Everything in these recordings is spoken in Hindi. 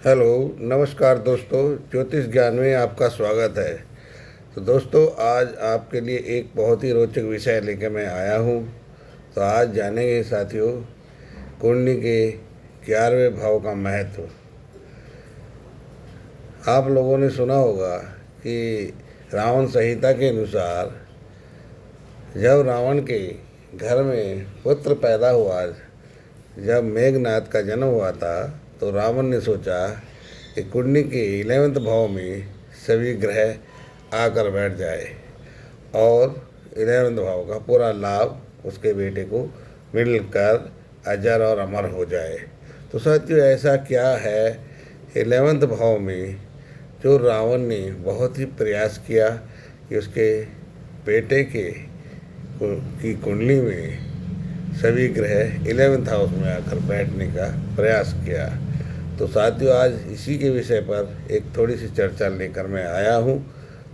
हेलो, नमस्कार दोस्तों। ज्योतिष ज्ञान में आपका स्वागत है। तो दोस्तों, आज आपके लिए एक बहुत ही रोचक विषय लेकर मैं आया हूँ। तो आज जानेंगे साथियों, कुंडली के 11वें भाव का महत्व। आप लोगों ने सुना होगा कि रावण संहिता के अनुसार जब रावण के घर में पुत्र पैदा हुआ, जब मेघनाथ का जन्म हुआ था, तो रावण ने सोचा कि कुंडली के 11वें भाव में सभी ग्रह आकर बैठ जाए और 11वें भाव का पूरा लाभ उसके बेटे को मिलकर अजर और अमर हो जाए। तो साथियों, ऐसा क्या है 11वें भाव में जो रावण ने बहुत ही प्रयास किया कि उसके बेटे की कुंडली में सभी ग्रह 11th हाउस में आकर बैठने का प्रयास किया। तो साथियों, आज इसी के विषय पर एक थोड़ी सी चर्चा लेकर मैं आया हूँ।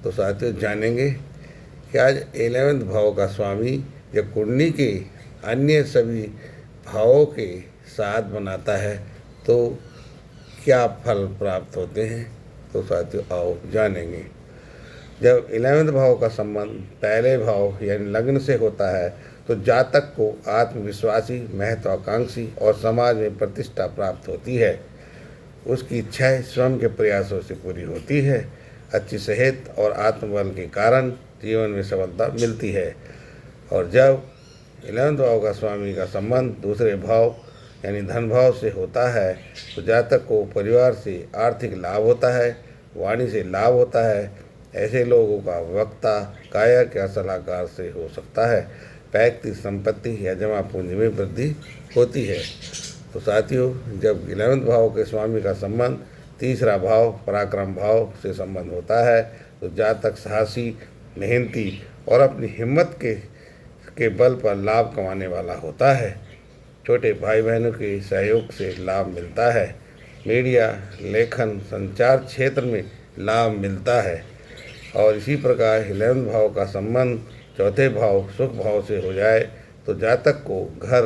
तो साथियों, जानेंगे कि आज 11वें भाव का स्वामी जब कुंडली के अन्य सभी भावों के साथ बनाता है तो क्या फल प्राप्त होते हैं। तो साथियों, आओ जानेंगे। जब 11वें भाव का संबंध पहले भाव यानी लग्न से होता है तो जातक को आत्मविश्वासी, महत्वाकांक्षी और समाज में प्रतिष्ठा प्राप्त होती है। उसकी इच्छाएं स्वयं के प्रयासों से पूरी होती है। अच्छी सेहत और आत्मबल के कारण जीवन में सफलता मिलती है। और जब 11वें भाव का स्वामी का संबंध दूसरे भाव यानी धन भाव से होता है तो जातक को परिवार से आर्थिक लाभ होता है, वाणी से लाभ होता है। ऐसे लोगों का वक्ता, गायक या सलाहकार से हो सकता है। पैतृक संपत्ति या जमा पूंजी में वृद्धि होती है। तो साथियों, जब 11वें भाव के स्वामी का संबंध तीसरा भाव पराक्रम भाव से संबंध होता है तो जातक साहसी, मेहनती और अपनी हिम्मत के बल पर लाभ कमाने वाला होता है। छोटे भाई बहनों के सहयोग से लाभ मिलता है। मीडिया, लेखन, संचार क्षेत्र में लाभ मिलता है। और इसी प्रकार 11वें भाव का संबंध चौथे भाव सुख भाव से हो जाए तो जातक को घर,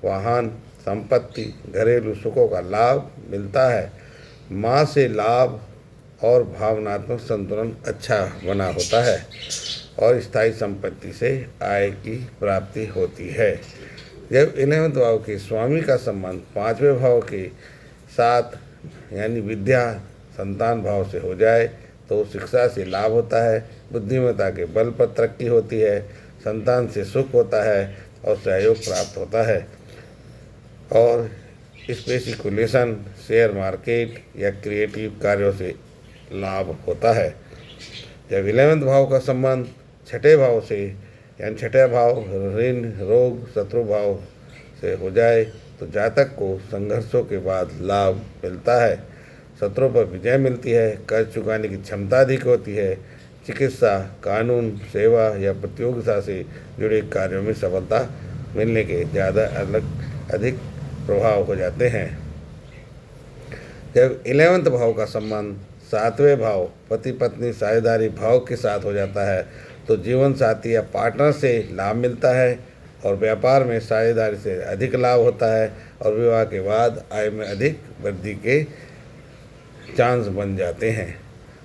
वाहन, संपत्ति, घरेलू सुखों का लाभ मिलता है। माँ से लाभ और भावनात्मक संतुलन अच्छा बना होता है और स्थायी संपत्ति से आय की प्राप्ति होती है। जब 11वें भाव के स्वामी का संबंध 5वें भाव के साथ यानी विद्या, संतान भाव से हो जाए तो शिक्षा से लाभ होता है, बुद्धिमत्ता के बल पर तरक्की होती है, संतान से सुख होता है और सहयोग प्राप्त होता है। और स्पेसिकुलेशन, शेयर मार्केट या क्रिएटिव कार्यों से लाभ होता है। जब 11वें भाव का संबंध छठे भाव से यानी छठा भाव ऋण, रोग, शत्रु भाव से हो जाए तो जातक को संघर्षों के बाद लाभ मिलता है। शत्रुओं पर विजय मिलती है, कर्ज चुकाने की क्षमता अधिक होती है। चिकित्सा, कानून, सेवा या प्रतियोगिता से जुड़े कार्यों में सफलता मिलने के ज़्यादा अधिक प्रभाव हो जाते हैं। जब 11वें भाव का संबंध 7वें भाव पति पत्नी साझेदारी भाव के साथ हो जाता है तो जीवन साथी या पार्टनर से लाभ मिलता है और व्यापार में साझेदारी से अधिक लाभ होता है और विवाह के बाद आय में अधिक वृद्धि के चांस बन जाते हैं।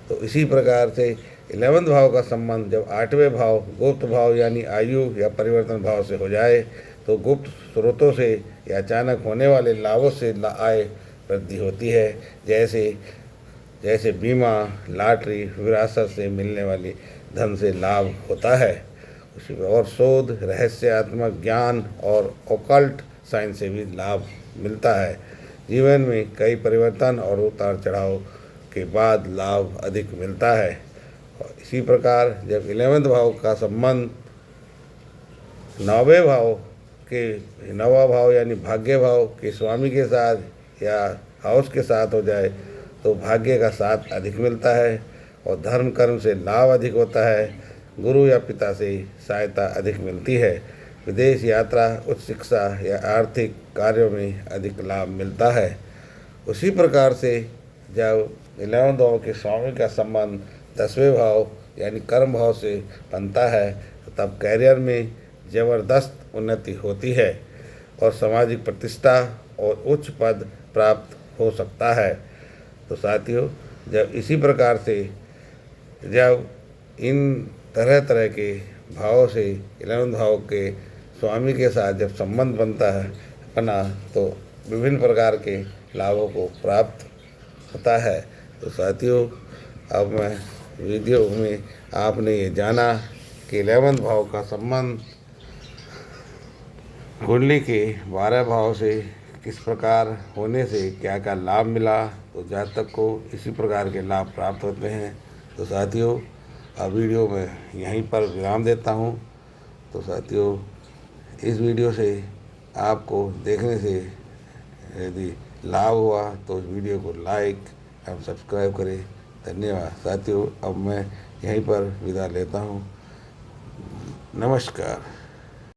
तो इसी प्रकार से 11वें भाव का संबंध जब 8वें भाव गुप्त भाव यानी आयु या परिवर्तन भाव से हो जाए तो गुप्त स्रोतों से या अचानक होने वाले लाभों से आय वृद्धि होती है, जैसे बीमा, लॉटरी, विरासत से मिलने वाली धन से लाभ होता है। और शोध, रहस्यात्मक ज्ञान और ओकल्ट साइंस से भी लाभ मिलता है। जीवन में कई परिवर्तन और उतार चढ़ाव के बाद लाभ अधिक मिलता है। और इसी प्रकार जब 11वें भाव का संबंध 9वें भाव के 9वां भाव यानी भाग्य भाव के स्वामी के साथ या हाउस के साथ हो जाए तो भाग्य का साथ अधिक मिलता है और धर्म कर्म से लाभ अधिक होता है। गुरु या पिता से सहायता अधिक मिलती है। विदेश यात्रा, उच्च शिक्षा या आर्थिक कार्यों में अधिक लाभ मिलता है। उसी प्रकार से जब 11वें भाव के स्वामी का संबंध 10वें भाव यानी कर्म भाव से बनता है तो तब कैरियर में ज़बरदस्त उन्नति होती है और सामाजिक प्रतिष्ठा और उच्च पद प्राप्त हो सकता है। तो साथियों, जब इसी प्रकार से जब इन तरह तरह के भावों से 11 भाव के स्वामी के साथ जब संबंध बनता है अपना, तो विभिन्न प्रकार के लाभों को प्राप्त होता है। तो साथियों, अब मैं वीडियो में आपने ये जाना कि 11 भाव का संबंध कुंडली के 12 भाव से किस प्रकार होने से क्या क्या लाभ मिला, तो जातक को इसी प्रकार के लाभ प्राप्त होते हैं। तो साथियों, अब वीडियो में यहीं पर विराम देता हूँ। तो साथियों, इस वीडियो से आपको देखने से यदि लाभ हुआ तो इस वीडियो को लाइक एवं सब्सक्राइब करें। धन्यवाद साथियों। अब मैं यहीं पर विदा लेता हूँ। नमस्कार।